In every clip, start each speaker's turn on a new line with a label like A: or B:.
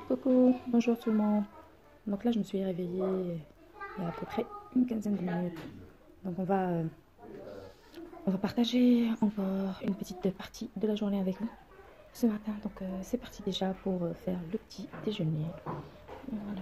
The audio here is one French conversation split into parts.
A: Coucou, bonjour tout le monde. Donc là, je me suis réveillée il y a à peu près une quinzaine de minutes. Donc on va partager encore une petite partie de la journée avec vous ce matin. Donc c'est parti déjà pour faire le petit déjeuner. Voilà.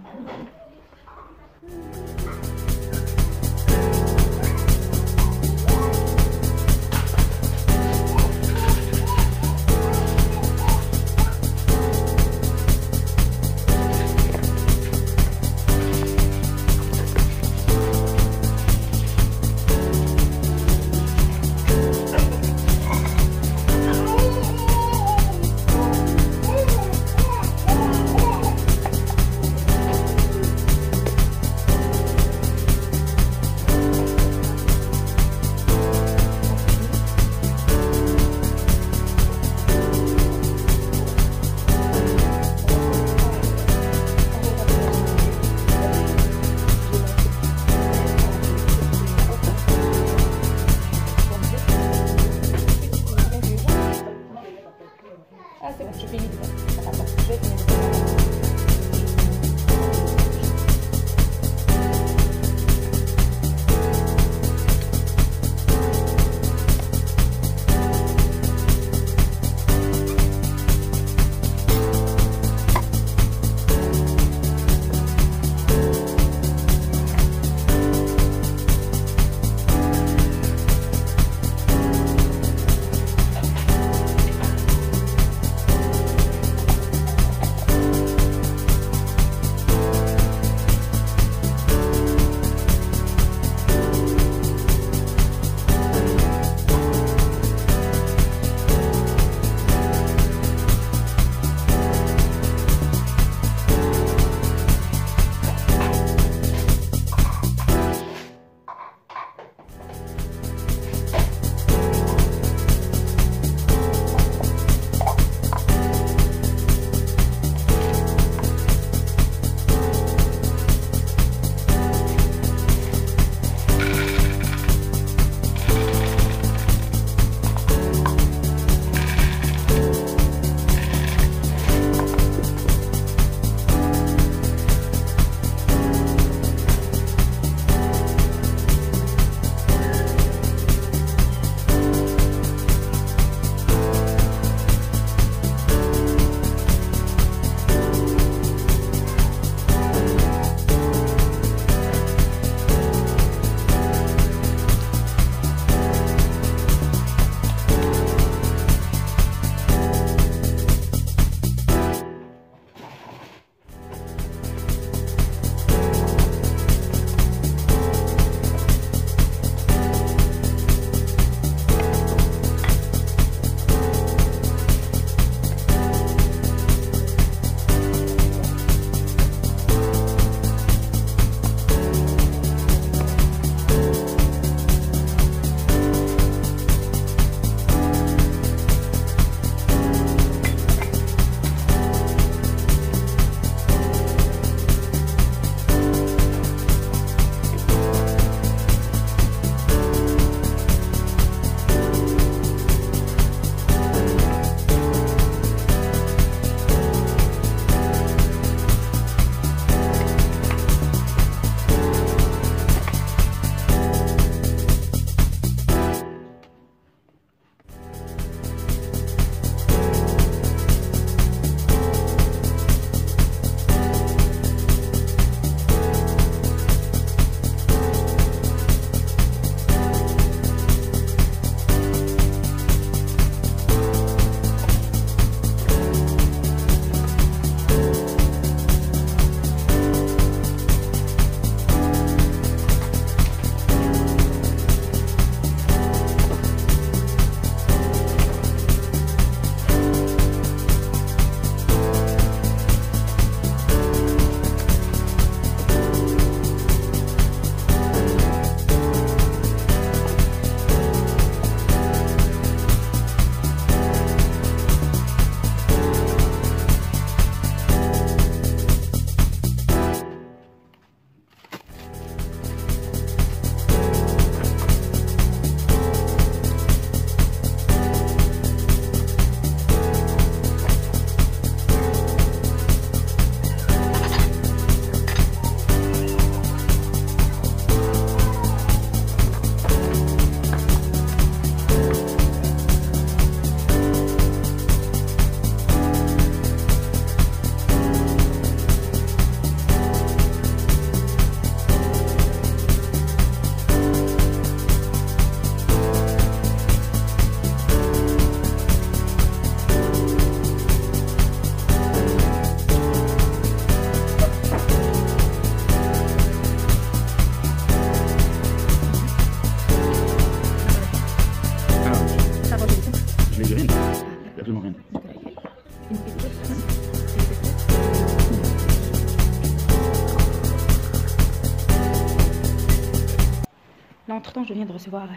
A: pourtant je viens de recevoir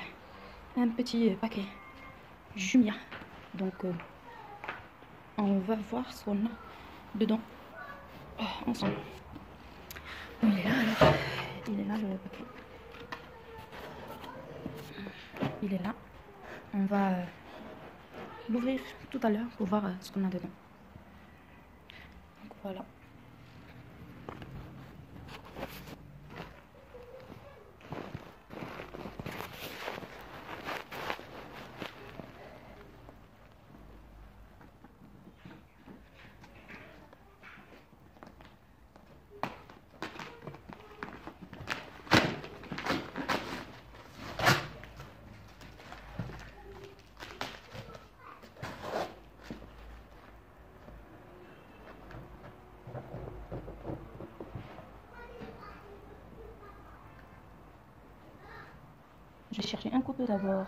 A: un petit paquet Jumia. Donc on va voir ce qu'on a dedans ensemble. Il est là alors. Il est là le paquet. Il est là. On va l'ouvrir tout à l'heure pour voir ce qu'on a dedans. Donc voilà. Je vais chercher un couteau d'abord.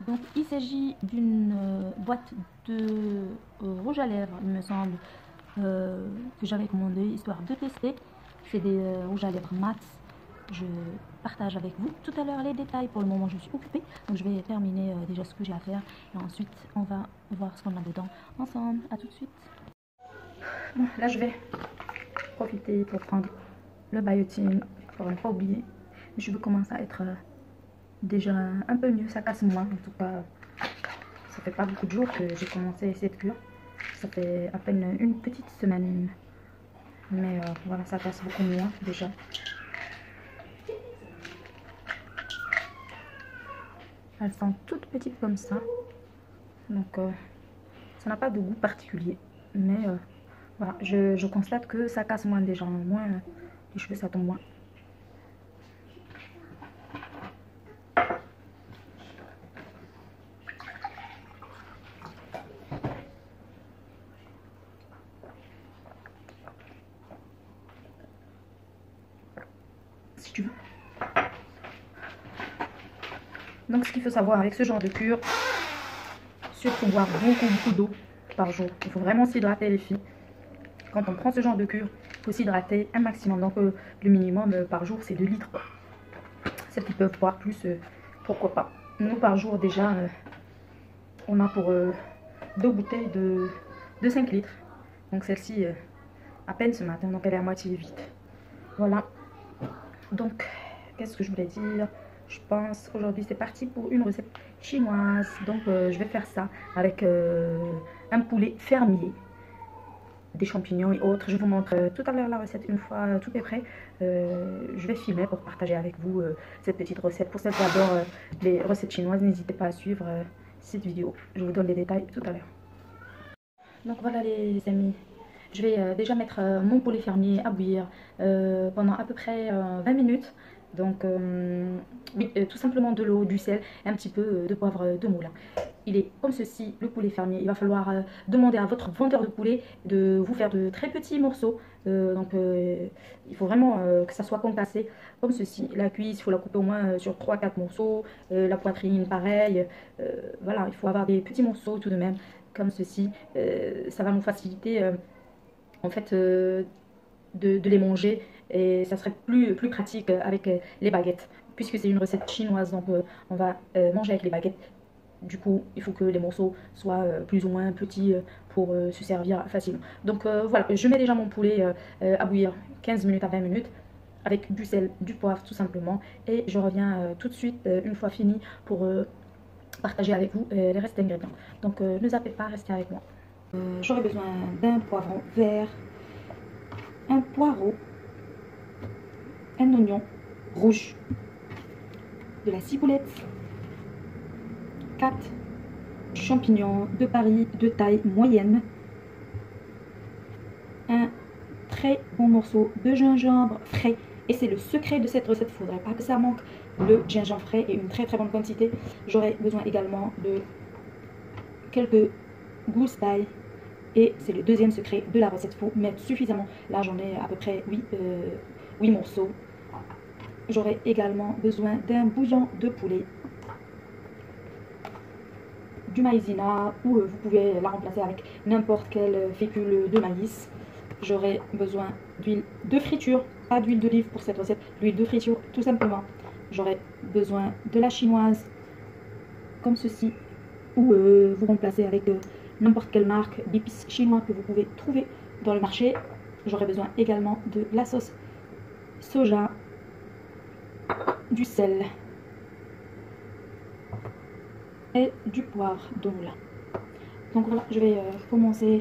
A: Donc il s'agit d'une boîte de rouge à lèvres, il me semble, que j'avais commandé histoire de tester. C'est des rouges à lèvres mat. Je partage avec vous tout à l'heure les détails. Pour le moment je suis occupée, donc je vais terminer déjà ce que j'ai à faire et ensuite on va voir ce qu'on a dedans ensemble. À tout de suite. Bon, là je vais profiter pour prendre le biotine pour ne pas oublier. Je veux commencer à être déjà un peu mieux, ça casse moins. En tout cas, ça fait pas beaucoup de jours que j'ai commencé cette cure. Ça fait à peine une petite semaine. Mais voilà, ça casse beaucoup moins déjà. Elles sont toutes petites comme ça. Donc ça n'a pas de goût particulier. Mais voilà, je constate que ça casse moins déjà. Moins, les cheveux ça tombe moins. Si tu veux. Donc ce qu'il faut savoir avec ce genre de cure, surtout boire beaucoup d'eau par jour. Il faut vraiment s'hydrater les filles. Quand on prend ce genre de cure, il faut s'hydrater un maximum. Donc le minimum par jour c'est 2 litres. Celles qui peuvent boire plus, pourquoi pas. Nous par jour déjà, on a pour 2 bouteilles de 5 litres. Donc celle-ci, à peine ce matin, donc elle est à moitié vide. Voilà. Donc, qu'est-ce que je voulais dire? Je pense aujourd'hui c'est parti pour une recette chinoise. Donc je vais faire ça avec un poulet fermier, des champignons et autres. Je vous montre tout à l'heure la recette une fois tout est prêt. Je vais filmer pour partager avec vous cette petite recette. Pour celles qui adorent les recettes chinoises, n'hésitez pas à suivre cette vidéo. Je vous donne les détails tout à l'heure. Donc voilà les amis. Je vais déjà mettre mon poulet fermier à bouillir pendant à peu près 20 minutes. Donc oui, tout simplement de l'eau, du sel, un petit peu de poivre de moulin. Il est comme ceci, le poulet fermier. Il va falloir demander à votre vendeur de poulet de vous faire de très petits morceaux. Il faut vraiment que ça soit concassé comme ceci. La cuisse, il faut la couper au moins sur 3-4 morceaux. La poitrine, pareil. Voilà, il faut avoir des petits morceaux tout de même, comme ceci. Ça va nous faciliter en fait de les manger. Et ça serait plus pratique avec les baguettes, puisque c'est une recette chinoise, donc on va manger avec les baguettes. Du coup, il faut que les morceaux soient plus ou moins petits pour se servir facilement. Donc voilà, je mets déjà mon poulet à bouillir 15 minutes à 20 minutes avec du sel, du poivre tout simplement. Et je reviens tout de suite une fois fini pour partager avec vous les restes d'ingrédients. Donc ne zappez pas, restez avec moi. J'aurai besoin d'un poivron vert, un poireau, un oignon rouge, de la ciboulette, 4 champignons de Paris de taille moyenne, un très bon morceau de gingembre frais. Et c'est le secret de cette recette, il ne faudrait pas que ça manque, le gingembre frais et une très bonne quantité. J'aurai besoin également de quelques gousses d'ail, Et c'est le deuxième secret de la recette. Il faut mettre suffisamment. Là, j'en ai à peu près 8 morceaux. J'aurai également besoin d'un bouillon de poulet, du maïzena, ou vous pouvez la remplacer avec n'importe quel fécule de maïs. J'aurai besoin d'huile de friture, pas d'huile d'olive pour cette recette, l'huile de friture tout simplement. J'aurai besoin de la chinoise, comme ceci, ou vous remplacez avec n'importe quelle marque d'épices chinois que vous pouvez trouver dans le marché. J'aurai besoin également de la sauce soja, du sel et du poivre de moulin. Donc voilà, je vais commencer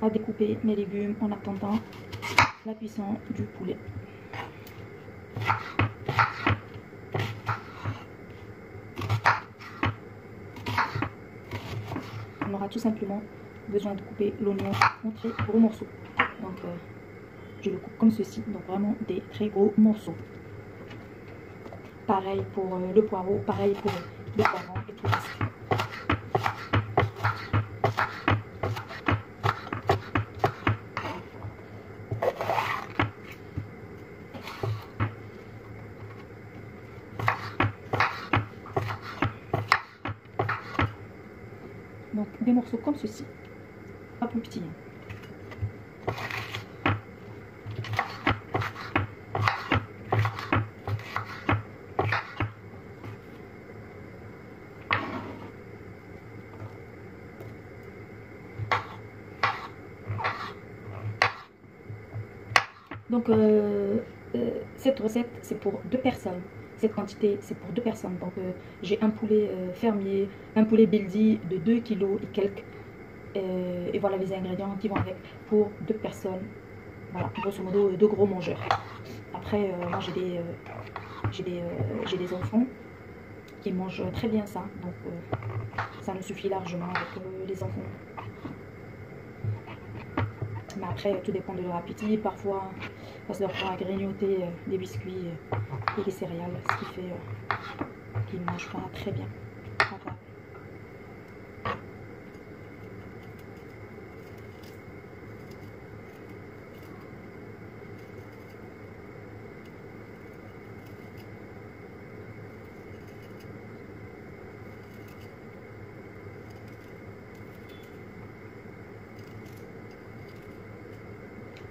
A: à découper mes légumes en attendant la cuisson du poulet. On aura tout simplement besoin de couper l'oignon en très gros morceaux. Donc je le coupe comme ceci, donc vraiment des très gros morceaux. Pareil pour le poireau, pareil pour le poivron et tout le reste. Donc des morceaux comme ceci, pas plus petits. Donc cette recette c'est pour 2 personnes. Cette quantité c'est pour 2 personnes. Donc j'ai un poulet fermier, un poulet Beldi de 2 kg et quelques. Et voilà les ingrédients qui vont avec pour 2 personnes. Voilà, grosso modo 2 gros mangeurs. Après moi j'ai des enfants qui mangent très bien ça. Donc ça nous suffit largement avec les enfants. Mais après, tout dépend de leur appétit. Parfois, on passe leur temps à grignoter des biscuits et des céréales, ce qui fait qu'ils ne mangent pas très bien. Voilà.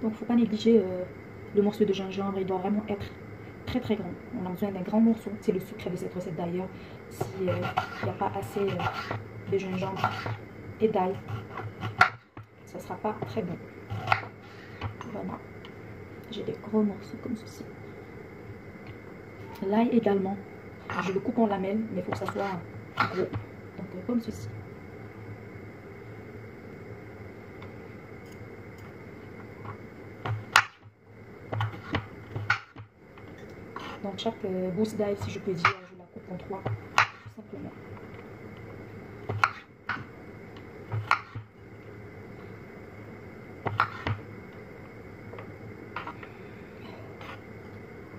A: Donc, il ne faut pas négliger le morceau de gingembre. Il doit vraiment être très très grand. On a besoin d'un grand morceau. C'est le secret de cette recette d'ailleurs. S'il n'y a pas assez de gingembre et d'ail, ça ne sera pas très bon. Voilà. J'ai des gros morceaux comme ceci. L'ail également. Je le coupe en lamelles, mais il faut que ça soit gros. Donc comme ceci. Donc chaque gousse d'ail, si je peux dire, je la coupe en 3, tout simplement.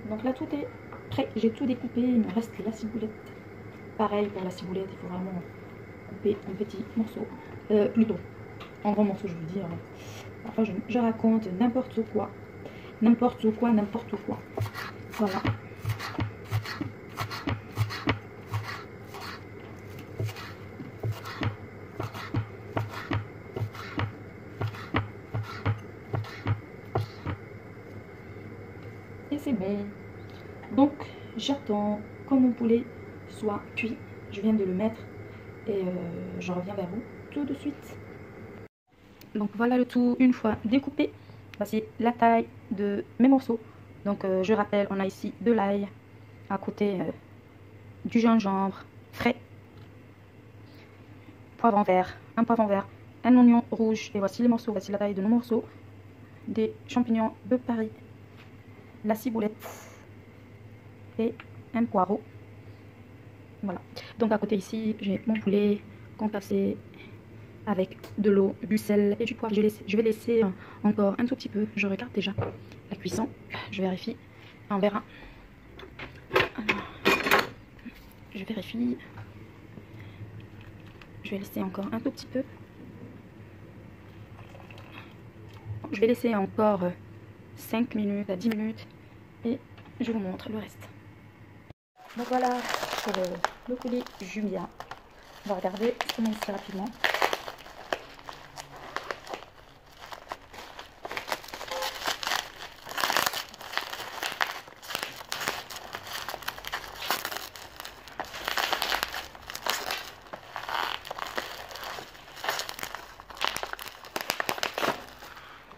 A: Donc là tout est prêt, j'ai tout découpé, il me reste la ciboulette. Pareil pour la ciboulette, il faut vraiment couper en petits morceaux, plutôt en grands morceaux je veux dire. Parfois je raconte n'importe quoi, n'importe quoi, n'importe quoi. Voilà. Et c'est bon. Donc j'attends que mon poulet soit cuit. Je viens de le mettre et je reviens vers vous tout de suite. Donc voilà le tout une fois découpé. Voici la taille de mes morceaux. Donc je rappelle, on a ici de l'ail, à côté du gingembre frais, poivron vert, un oignon rouge. Et voici les morceaux, voici la taille de nos morceaux. Des champignons de Paris, la ciboulette et un poireau. Voilà. Donc à côté ici, j'ai mon poulet concassé avec de l'eau, du sel et du poivre. Je vais laisser encore un tout petit peu. Je regarde déjà la cuisson. Je vérifie. On verra. Je vérifie. Je vais laisser encore un tout petit peu. je vais laisser encore 5 minutes à 10 minutes et je vous montre le reste. Donc voilà pour le coulis Julia. On va regarder comment c'est rapidement.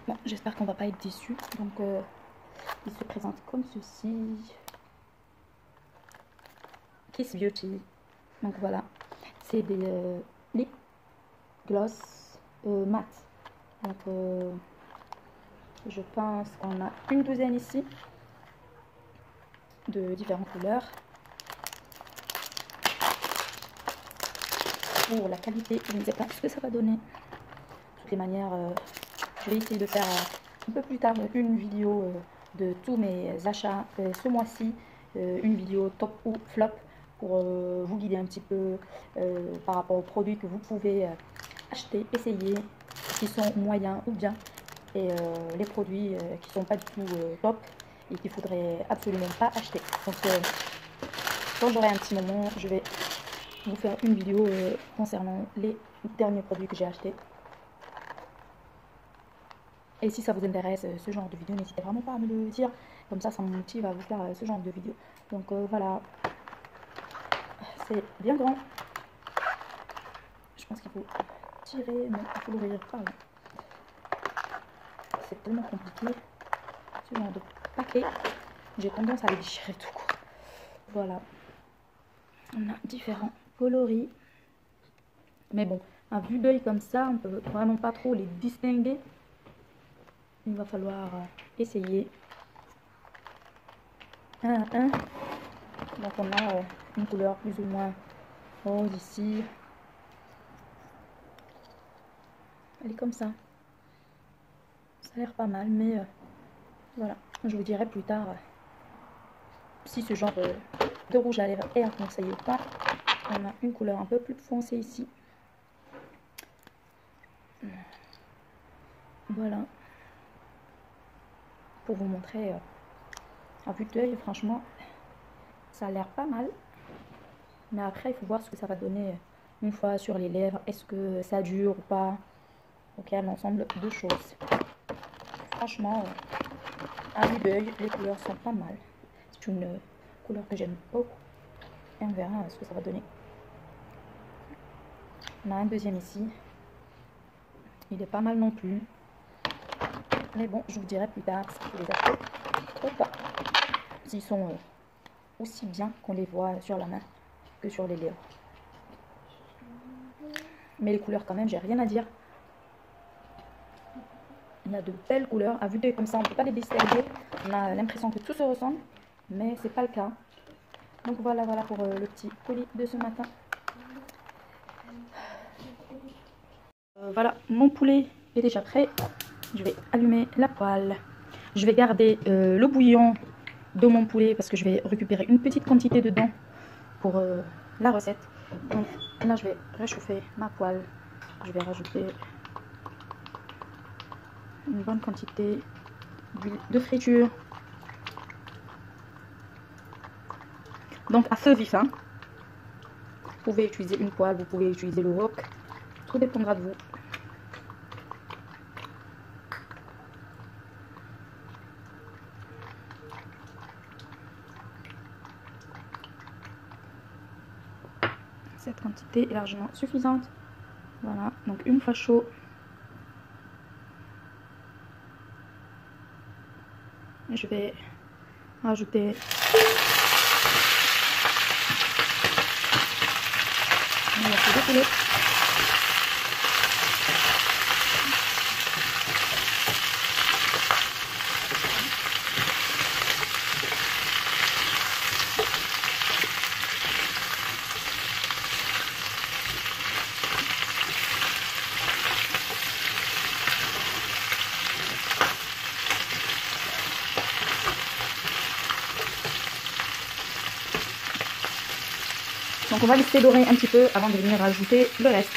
A: Bon, j'espère qu'on va pas être déçus. Donc il se présente comme ceci. Kiss Beauty. Donc voilà, c'est des lip gloss mat. Donc je pense qu'on a une douzaine ici de différentes couleurs. Pour la qualité, je ne sais pas ce que ça va donner. De toutes les manières, je vais essayer de faire un peu plus tard une vidéo de tous mes achats ce mois-ci, une vidéo top ou flop pour vous guider un petit peu par rapport aux produits que vous pouvez acheter, essayer, qui sont moyens ou bien, et les produits qui sont pas du tout top et qu'il faudrait absolument pas acheter. Donc quand j'aurai un petit moment, je vais vous faire une vidéo concernant les derniers produits que j'ai achetés. Et si ça vous intéresse ce genre de vidéo, n'hésitez vraiment pas à me le dire. Comme ça me motive à vous faire ce genre de vidéo. Donc voilà. C'est bien grand. Je pense qu'il faut tirer. Non, il faut l'ouvrir par là. C'est tellement compliqué. Ce genre de paquet. J'ai tendance à les déchirer tout court. Voilà. On a différents coloris. Mais bon, à vue d'œil comme ça, on peut vraiment pas trop les distinguer. Il va falloir essayer un à un. Donc on a une couleur plus ou moins rose ici. Elle est comme ça. Ça a l'air pas mal, mais voilà. Je vous dirai plus tard si ce genre de rouge à lèvres est à conseiller ou pas. On a une couleur un peu plus foncée ici. Voilà. Pour vous montrer à vue d'œil, franchement, ça a l'air pas mal. Mais après, il faut voir ce que ça va donner une fois sur les lèvres. Est-ce que ça dure ou pas? Donc il y a l'ensemble de choses. Franchement, à vue d'œil, les couleurs sont pas mal. C'est une couleur que j'aime beaucoup. Et on verra ce que ça va donner. On a un deuxième ici. Il est pas mal non plus. Mais bon, je vous dirai plus tard si je les achète ou pas. S'ils sont aussi bien qu'on les voit sur la main que sur les lèvres. Mais les couleurs quand même, j'ai rien à dire. Il y a de belles couleurs. À vue d'œil comme ça, on ne peut pas les distinguer. On a l'impression que tout se ressemble. Mais c'est pas le cas. Donc voilà pour le petit colis de ce matin. Voilà, mon poulet est déjà prêt. Je vais allumer la poêle. Je vais garder le bouillon de mon poulet parce que je vais récupérer une petite quantité dedans pour la recette. Donc là, je vais réchauffer ma poêle. Je vais rajouter une bonne quantité d'huile de friture. Donc à feu vif, hein. Vous pouvez utiliser une poêle, vous pouvez utiliser le wok. Tout dépendra de vous. Cette quantité est largement suffisante. Voilà, donc une fois chaud, je vais rajouter un morceau de poulet. Donc on va laisser dorer un petit peu avant de venir rajouter le reste.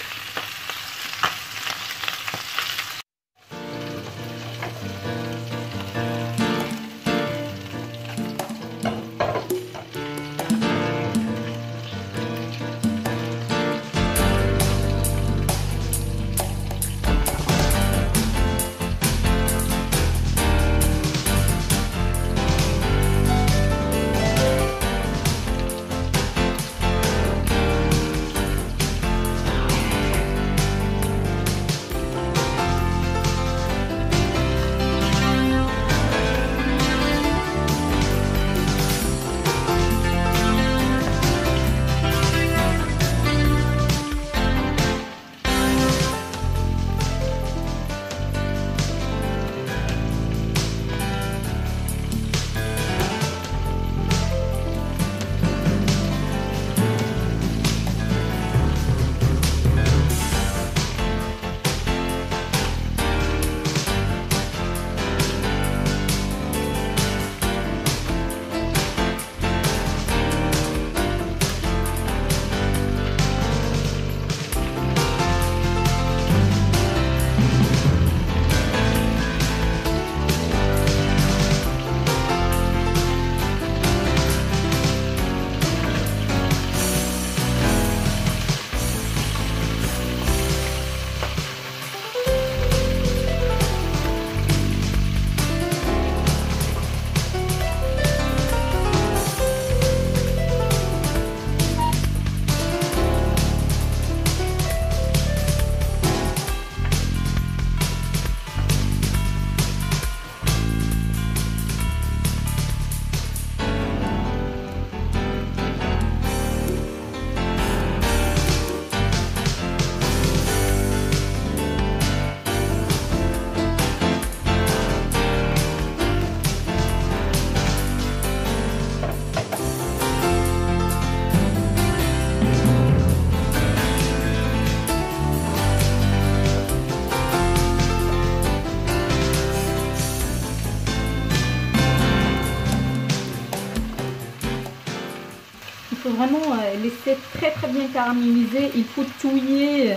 A: vraiment laisser très très bien caraméliser. Il faut touiller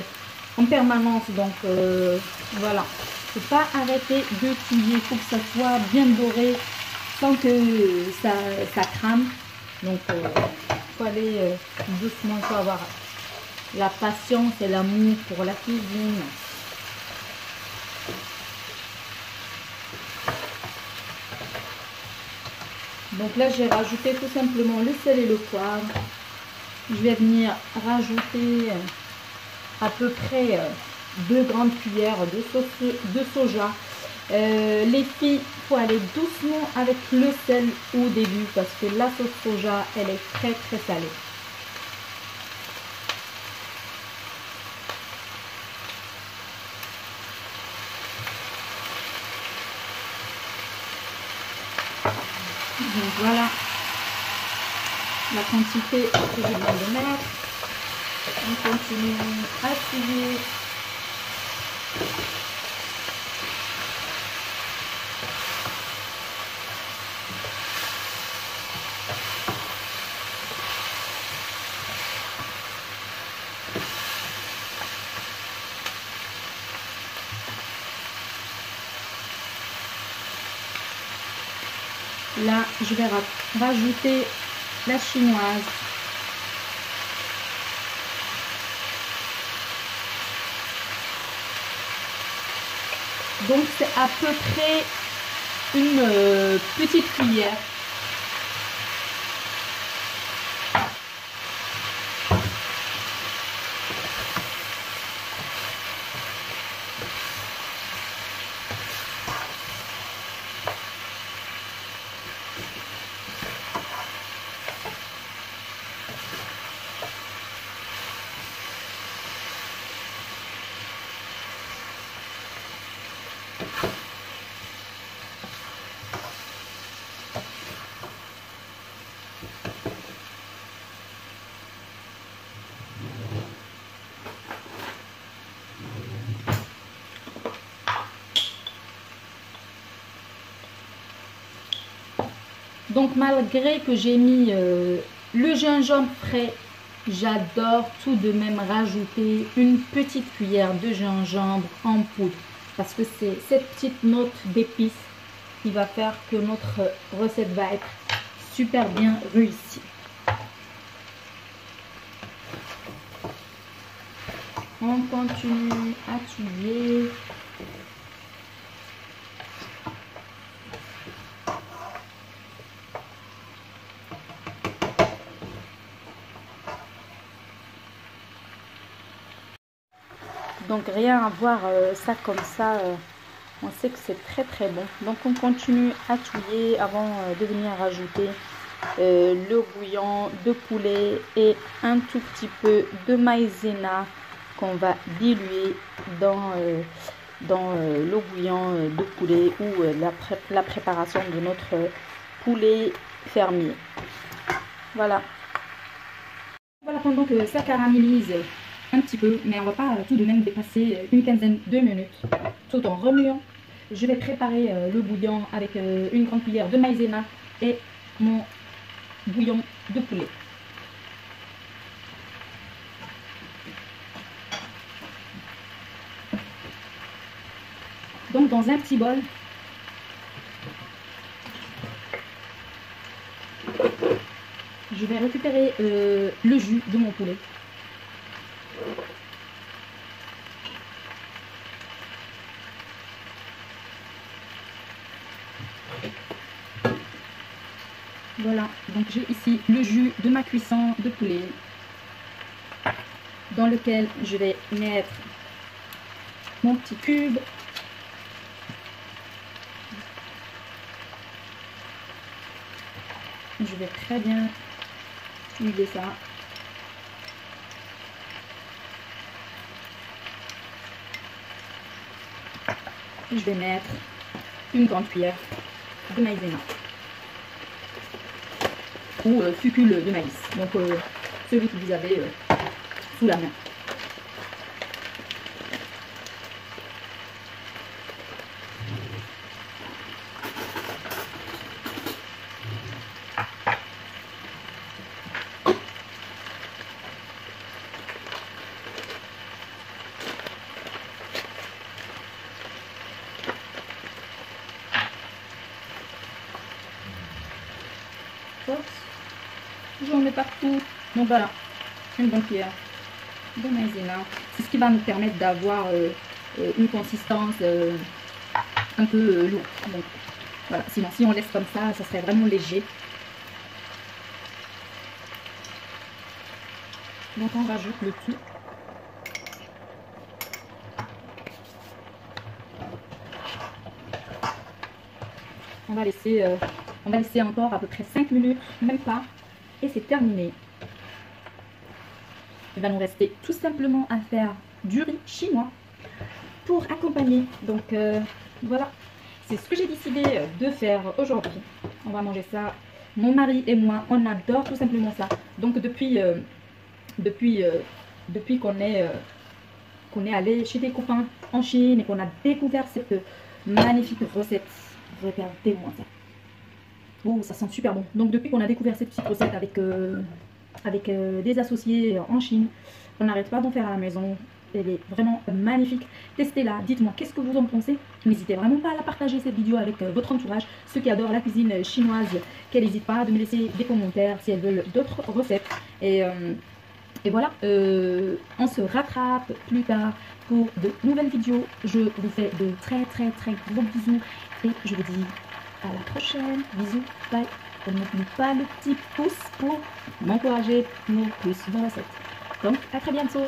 A: en permanence. Donc voilà. Il ne faut pas arrêter de touiller. Il faut que ça soit bien doré sans que ça crame. Donc il faut aller doucement. Il faut avoir la patience et l'amour pour la cuisine. Donc là, j'ai rajouté tout simplement le sel et le poivre. Je vais venir rajouter à peu près 2 grandes cuillères de sauce de soja. Les filles, il faut aller doucement avec le sel au début parce que la sauce soja, elle est très très salée. Donc voilà la quantité que je viens de mettre. On continue à touiller. Là, je vais rajouter la chinoise. Donc, c'est à peu près une petite cuillère. Donc malgré que j'ai mis le gingembre frais, j'adore tout de même rajouter une petite cuillère de gingembre en poudre. Parce que c'est cette petite note d'épices qui va faire que notre recette va être super bien réussie. On continue à touiller. Donc rien à voir ça comme ça, on sait que c'est très très bon. Donc on continue à touiller avant de venir rajouter le bouillon de poulet et un tout petit peu de maïzena qu'on va diluer dans le bouillon de poulet ou la préparation de notre poulet fermier. Voilà. Voilà, pendant que ça caramélise un petit peu, mais on va pas tout de même dépasser une quinzaine de minutes tout en remuant. Je vais préparer le bouillon avec une grande cuillère de maïzena et mon bouillon de poulet. Donc dans un petit bol, je vais récupérer le jus de mon poulet. Voilà, donc j'ai ici le jus de ma cuisson de poulet dans lequel je vais mettre mon petit cube. Je vais très bien huiler ça. Je vais mettre une grande cuillère de maïzena ou fucule de maïs, donc celui que vous avez sous la main. force. J'en mets partout. Donc voilà, une bonne cuillère de maïzena. C'est ce qui va nous permettre d'avoir une consistance un peu lourde. Donc voilà, sinon si on laisse comme ça serait vraiment léger. Donc on rajoute le tout. On va laisser encore à peu près 5 minutes, même pas, et c'est terminé. Il va nous rester tout simplement à faire du riz chinois pour accompagner. Donc voilà, c'est ce que j'ai décidé de faire aujourd'hui. On va manger ça. Mon mari et moi, on adore tout simplement ça. Donc depuis qu'on est allé chez des copains en Chine et qu'on a découvert cette magnifique recette, regardez-moi ça. Oh, ça sent super bon. Donc depuis qu'on a découvert cette petite recette avec des associés en Chine, on n'arrête pas d'en faire à la maison. Elle est vraiment magnifique. Testez-la, dites-moi qu'est-ce que vous en pensez. N'hésitez vraiment pas à la partager cette vidéo avec votre entourage. Ceux qui adorent la cuisine chinoise, qu'elles n'hésitent pas de me laisser des commentaires si elles veulent d'autres recettes. Et voilà, on se rattrape plus tard pour de nouvelles vidéos. Je vous fais de très gros bisous et je vous dis à la prochaine. Bisous, bye. Et n'oublie pas le petit pouce pour m'encourager pour plus de recettes. Donc à très bientôt.